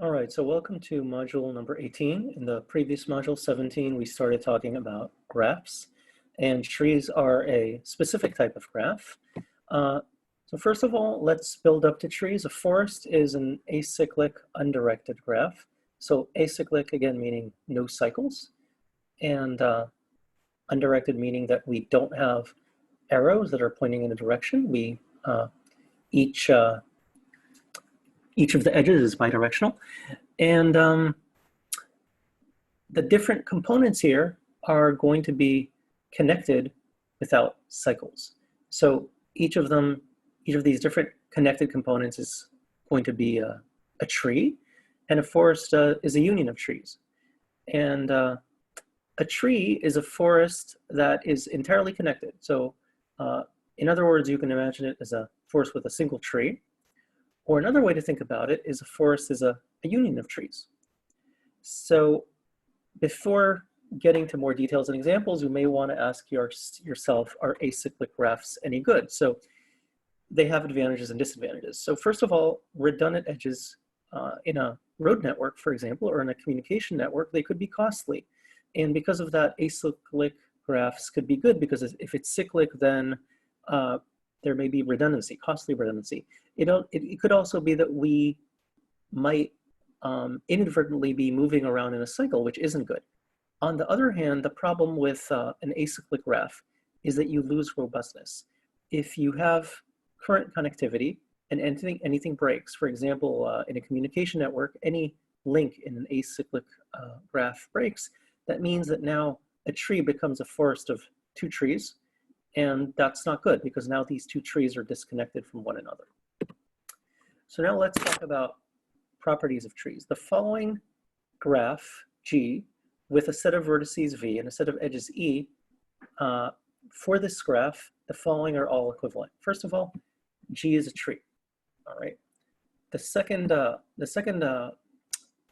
All right, so welcome to module number 18. In the previous module 17, we started talking about graphs, and trees are a specific type of graph. So first of all, let's build up to trees. A forest is an acyclic undirected graph. So acyclic, again, meaning no cycles, and undirected meaning that we don't have arrows that are pointing in a direction. Each of the edges is bidirectional. And the different components here are going to be connected without cycles. So each of these different connected components is going to be a tree, and a forest is a union of trees. And a tree is a forest that is entirely connected. So in other words, you can imagine it as a forest with a single tree. Or another way to think about it is a forest is a union of trees. So before getting to more details and examples, you may want to ask yourself, are acyclic graphs any good? So they have advantages and disadvantages. So first of all, redundant edges in a road network, for example, or in a communication network, they could be costly. And because of that, acyclic graphs could be good, because if it's cyclic, then there may be redundancy, costly redundancy. It could also be that we might inadvertently be moving around in a cycle, which isn't good. On the other hand, the problem with an acyclic graph is that you lose robustness. If you have current connectivity and anything breaks, for example, in a communication network, any link in an acyclic graph breaks, that means that now a tree becomes a forest of two trees, and that's not good because now these two trees are disconnected from one another. So now let's talk about properties of trees. The following graph, G, with a set of vertices V and a set of edges E, for this graph, the following are all equivalent. First of all, G is a tree, all right? The second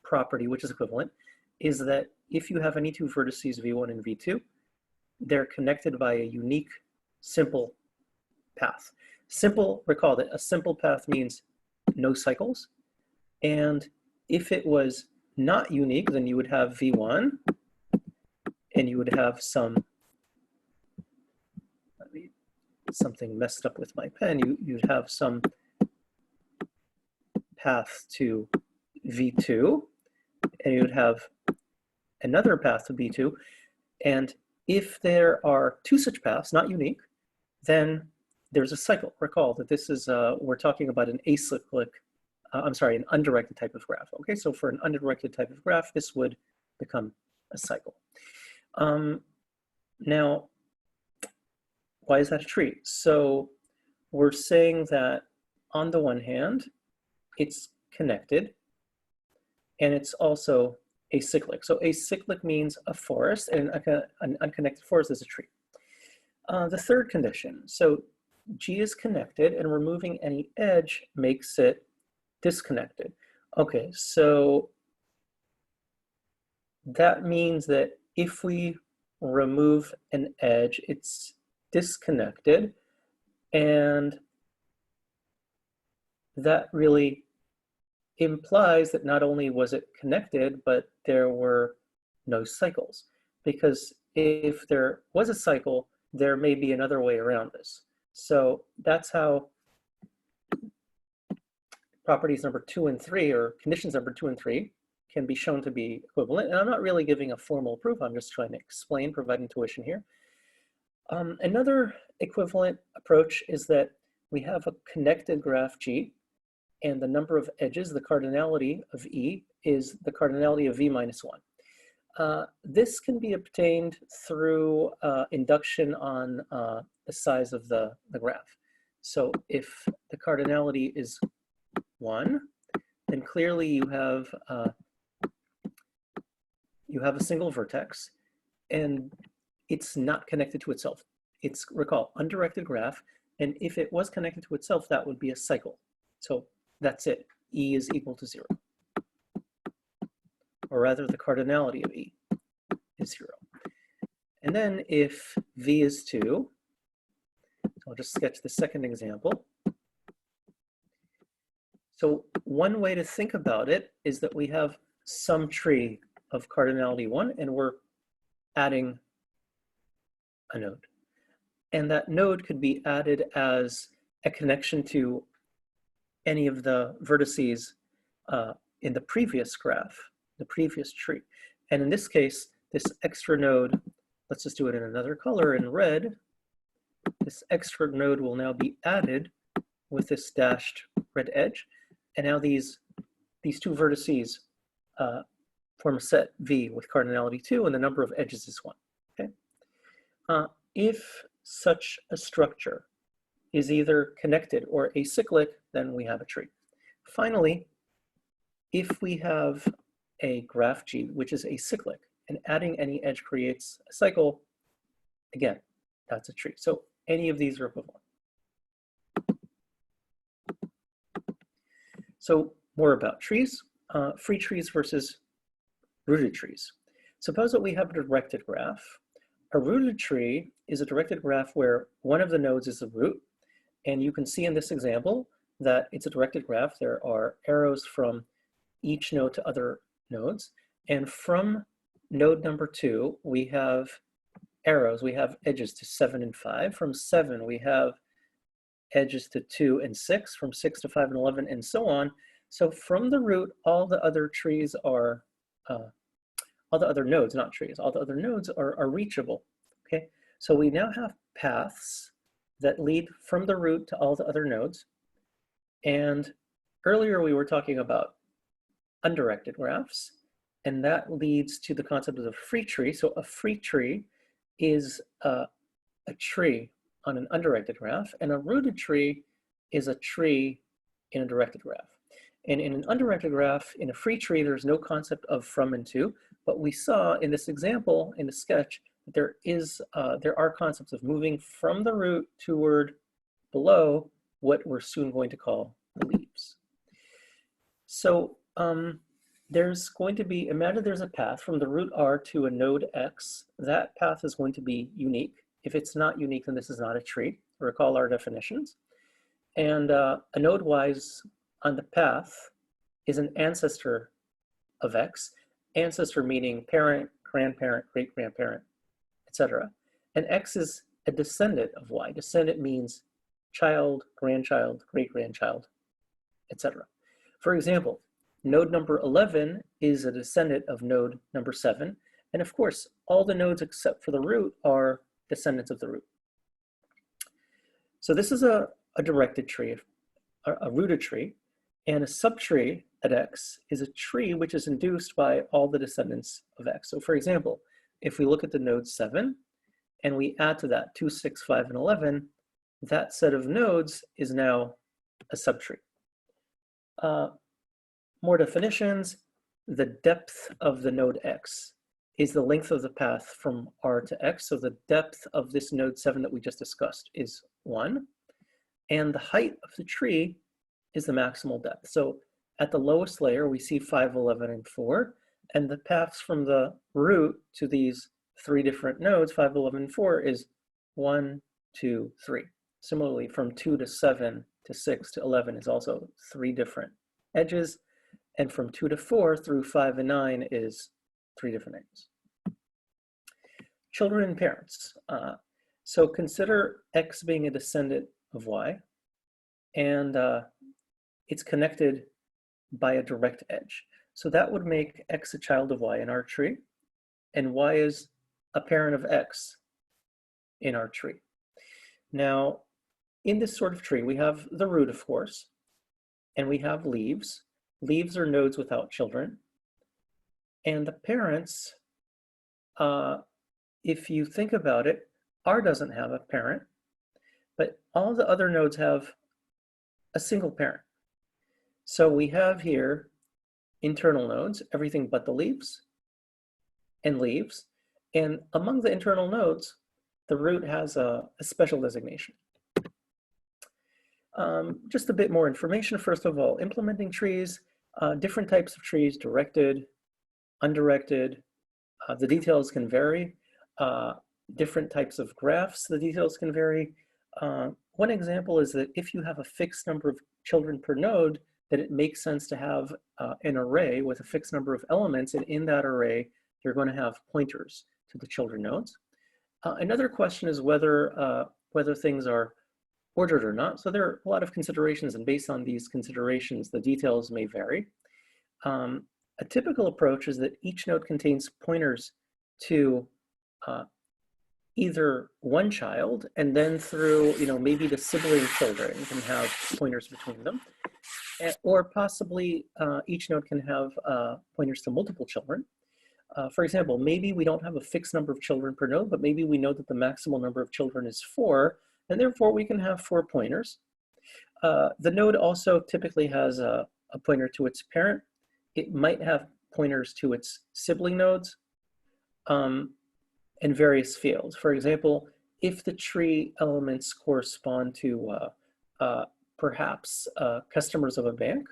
property, which is equivalent, is that if you have any two vertices V1 and V2, they're connected by a unique simple path. Simple, recall that a simple path means no cycles. And if it was not unique, then you would have V1 and you would have something messed up with my pen. You'd have some path to V2 and you would have another path to V2. And if there are two such paths, not unique, then there's a cycle. Recall that this is, we're talking about an acyclic, an undirected type of graph. Okay, so for an undirected type of graph, this would become a cycle. Now, why is that a tree? So we're saying that on the one hand, it's connected and it's also acyclic. So acyclic means a forest, and an unconnected forest is a tree. The third condition, so G is connected and removing any edge makes it disconnected. Okay, so that means that if we remove an edge, it's disconnected, and that really implies that not only was it connected, but there were no cycles. Because if there was a cycle, there may be another way around this. So that's how properties number 2 and 3, or conditions number 2 and 3, can be shown to be equivalent. And I'm not really giving a formal proof, I'm just trying to explain, provide intuition here. Another equivalent approach is that we have a connected graph G, and the number of edges, the cardinality of E, is the cardinality of V minus 1. This can be obtained through induction on the size of the graph. So if the cardinality is 1, then clearly you have a single vertex, and it's not connected to itself. It's, recall, undirected graph, and if it was connected to itself, that would be a cycle. So that's it. E is equal to 0. Or rather, the cardinality of E is 0. And then if V is 2, I'll just sketch the second example. So one way to think about it is that we have some tree of cardinality 1, and we're adding a node. And that node could be added as a connection to any of the vertices in the previous graph, the previous tree. And in this case, this extra node, let's just do it in another color, in red. This extra node will now be added with this dashed red edge. And now these two vertices form a set V with cardinality 2, and the number of edges is 1. Okay? If such a structure is either connected or acyclic, then we have a tree. Finally, if we have a graph G which is acyclic and adding any edge creates a cycle, again, that's a tree. So any of these are equivalent. So more about trees, free trees versus rooted trees. Suppose that we have a directed graph. A rooted tree is a directed graph where one of the nodes is the root. And you can see in this example that it's a directed graph. There are arrows from each node to other nodes. And from node number 2, we have arrows. We have edges to 7 and 5. From 7, we have edges to 2 and 6. From 6 to 5 and 11, and so on. So from the root, all the other trees are, all the other nodes, not trees, all the other nodes are reachable. Okay, so we now have paths that lead from the root to all the other nodes. And earlier we were talking about undirected graphs, and that leads to the concept of a free tree. So a free tree is a tree on an undirected graph, and a rooted tree is a tree in a directed graph. And in an undirected graph, in a free tree, there's no concept of from and to, but we saw in this example, in the sketch, that there are concepts of moving from the root toward below what we're soon going to call the leaves. So there's going to be, imagine there's a path from the root R to a node X. That path is going to be unique. If it's not unique, then this is not a tree. Recall our definitions. And a node Y on the path is an ancestor of X. Ancestor meaning parent, grandparent, great-grandparent, etc. And X is a descendant of Y. Descendant means child, grandchild, great-grandchild, etc. For example, node number 11 is a descendant of node number 7. And of course, all the nodes except for the root are descendants of the root. So this is a directed tree, a rooted tree, and a subtree at X is a tree which is induced by all the descendants of X. So for example, if we look at the node 7 and we add to that 2, 6, 5, and 11, that set of nodes is now a subtree. More definitions, the depth of the node X is the length of the path from R to X. So the depth of this node 7 that we just discussed is 1. And the height of the tree is the maximal depth. So at the lowest layer, we see 5, 11, and 4. And the paths from the root to these 3 different nodes, 5, 11, and 4, is 1, 2, 3. Similarly, from 2 to 7 to 6 to 11 is also 3 different edges. And from 2 to 4 through 5 and 9 is 3 different edges. Children and parents. So consider X being a descendant of Y, and it's connected by a direct edge. So that would make X a child of Y in our tree, and Y is a parent of X in our tree. Now, in this sort of tree, we have the root, of course, and we have leaves. Leaves are nodes without children. And the parents, if you think about it, R doesn't have a parent, but all the other nodes have a single parent. So we have here internal nodes, everything but the leaves and leaves. And among the internal nodes, the root has a special designation. Just a bit more information. First of all, implementing trees, different types of trees, directed, undirected. The details can vary. Different types of graphs, the details can vary. One example is that if you have a fixed number of children per node, that it makes sense to have an array with a fixed number of elements, and in that array, you're going to have pointers to the children nodes. Another question is whether things are ordered or not. So there are a lot of considerations, and based on these considerations, the details may vary. A typical approach is that each node contains pointers to either one child, and then through, maybe the sibling children can have pointers between them, or possibly each node can have pointers to multiple children. For example, maybe we don't have a fixed number of children per node, but maybe we know that the maximal number of children is 4, and therefore we can have 4 pointers. The node also typically has a pointer to its parent. It might have pointers to its sibling nodes and various fields. For example, if the tree elements correspond to perhaps customers of a bank,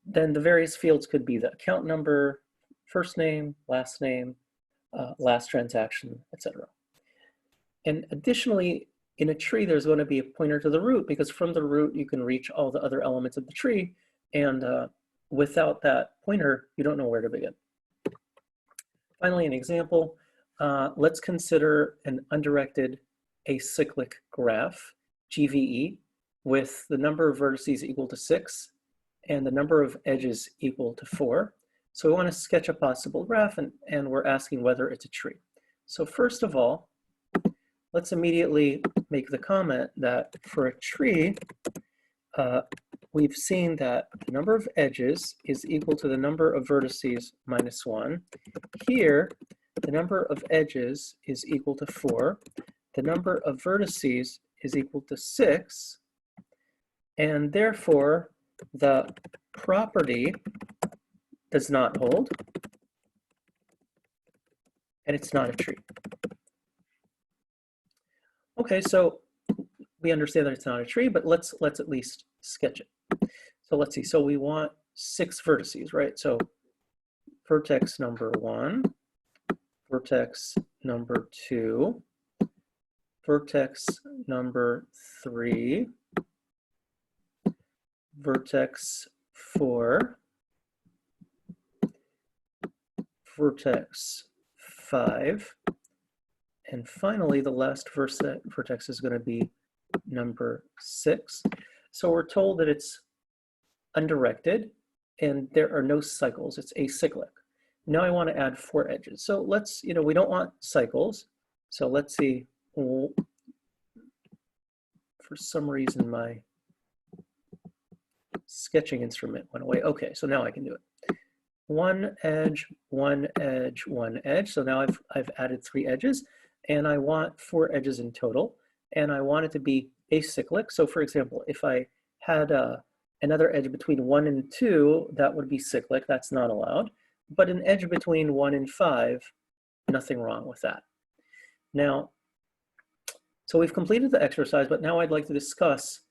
then the various fields could be the account number, first name, last transaction, etc. And additionally, in a tree, there's going to be a pointer to the root, because from the root, you can reach all the other elements of the tree. And without that pointer, you don't know where to begin. Finally, an example, let's consider an undirected acyclic graph, GVE, with the number of vertices equal to 6 and the number of edges equal to 4. So we want to sketch a possible graph, and we're asking whether it's a tree. So first of all, let's immediately make the comment that for a tree, we've seen that the number of edges is equal to the number of vertices minus 1. Here, the number of edges is equal to 4. The number of vertices is equal to 6. And therefore, the property does not hold, and it's not a tree. Okay, so we understand that it's not a tree, but let's at least sketch it. So let's see, so we want 6 vertices, right? So vertex number 1, vertex number 2, vertex number 3, vertex 4, vertex 5, and finally the last vertex is going to be number 6. So we're told that it's undirected and there are no cycles, it's acyclic. Now I want to add 4 edges. So let's, we don't want cycles. So let's see, for some reason my sketching instrument went away. Okay, so now I can do it. 1 edge, 1 edge, 1 edge. So now I've added 3 edges, and I want 4 edges in total, and I want it to be acyclic. So for example, if I had another edge between 1 and 2, that would be cyclic. That's not allowed. But an edge between 1 and 5, nothing wrong with that. Now, so we've completed the exercise, but now I'd like to discuss,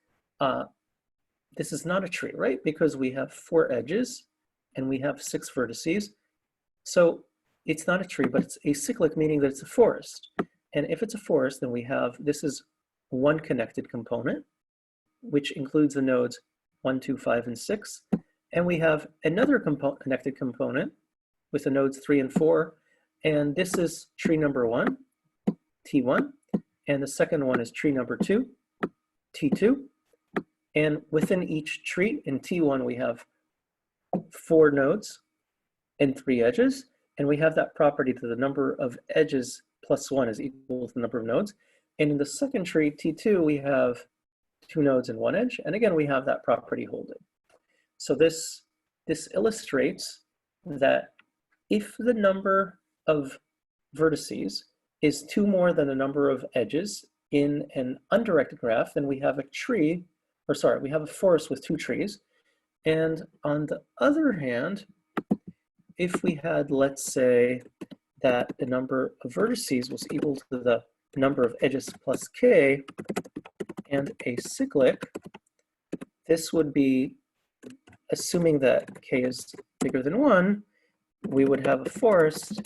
this is not a tree, right? Because we have 4 edges and we have 6 vertices. So it's not a tree, but it's acyclic, meaning that it's a forest. And if it's a forest, then we have, this is one connected component, which includes the nodes 1, 2, 5, and 6. And we have another connected component with the nodes 3 and 4. And this is tree number 1, T1. And the second one is tree number 2, T2. And within each tree, in T1, we have 4 nodes and 3 edges. And we have that property that the number of edges plus 1 is equal to the number of nodes. And in the second tree, T2, we have 2 nodes and 1 edge. And again, we have that property holding. So this illustrates that if the number of vertices is 2 more than the number of edges in an undirected graph, then we have a tree, or sorry, we have a forest with 2 trees. And on the other hand, if we had, let's say, that the number of vertices was equal to the number of edges plus k and acyclic, this would be, assuming that k is bigger than 1, we would have a forest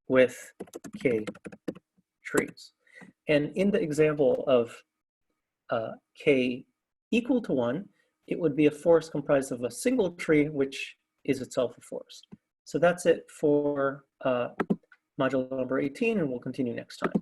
with k trees. And in the example of k equal to 1, it would be a forest comprised of a single tree, which is itself a forest. So that's it for module number 18, and we'll continue next time.